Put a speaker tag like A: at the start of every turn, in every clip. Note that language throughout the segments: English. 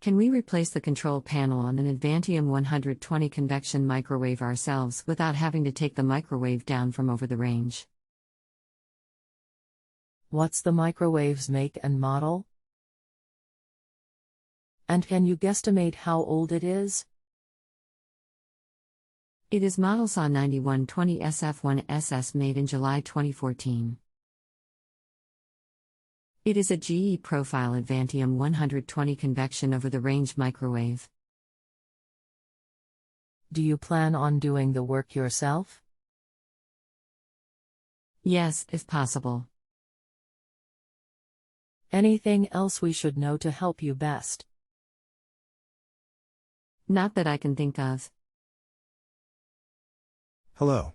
A: Can we replace the control panel on an Advantium 120 convection microwave ourselves without having to take the microwave down from over the range?
B: What's the microwave's make and model? And can you guesstimate how old it is?
A: It is model SA 9120 SF1SS made in July 2014. It is a GE Profile Advantium 120 convection over-the-range microwave.
B: Do you plan on doing the work yourself?
A: Yes, if possible.
B: Anything else we should know to help you best?
A: Not that I can think of.
C: Hello.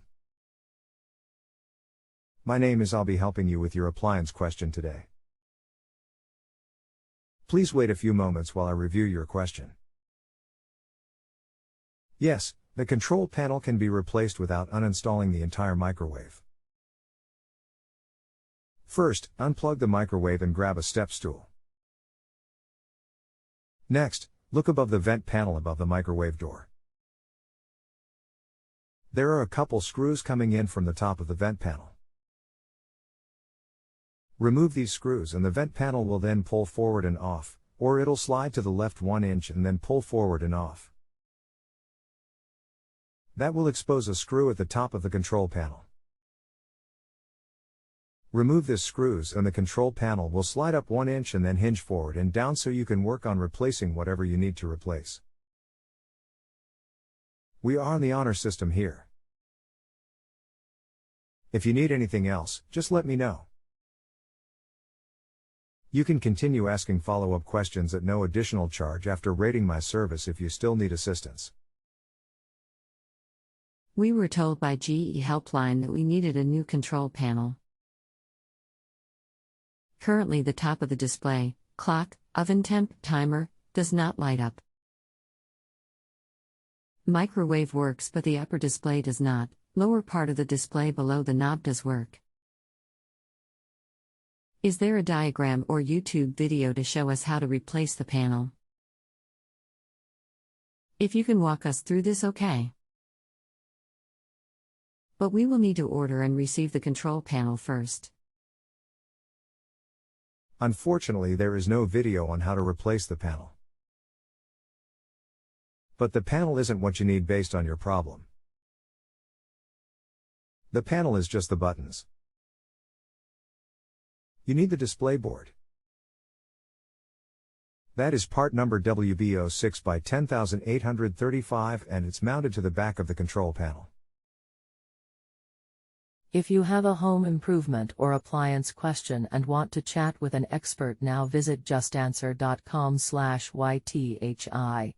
C: My name is. I'll be helping you with your appliance question today. Please wait a few moments while I review your question. Yes, the control panel can be replaced without uninstalling the entire microwave. First, unplug the microwave and grab a step stool. Next, look above the vent panel above the microwave door. There are a couple screws coming in from the top of the vent panel. Remove these screws and the vent panel will then pull forward and off, or it'll slide to the left 1 inch and then pull forward and off. That will expose a screw at the top of the control panel. Remove this screws and the control panel will slide up 1 inch and then hinge forward and down so you can work on replacing whatever you need to replace. We are on the honor system here. If you need anything else, just let me know. You can continue asking follow-up questions at no additional charge after rating my service if you still need assistance.
A: We were told by GE Helpline that we needed a new control panel. Currently the top of the display, clock, oven temp, timer, does not light up. Microwave works but the upper display does not, lower part of the display below the knob does work. Is there a diagram or YouTube video to show us how to replace the panel? If you can walk us through this, okay. But we will need to order and receive the control panel first.
C: Unfortunately, there is no video on how to replace the panel. But the panel isn't what you need based on your problem. The panel is just the buttons. You need the display board. That is part number WB06 by 10835 and it's mounted to the back of the control panel.
B: If you have a home improvement or appliance question and want to chat with an expert now, visit justanswer.com/YTHI.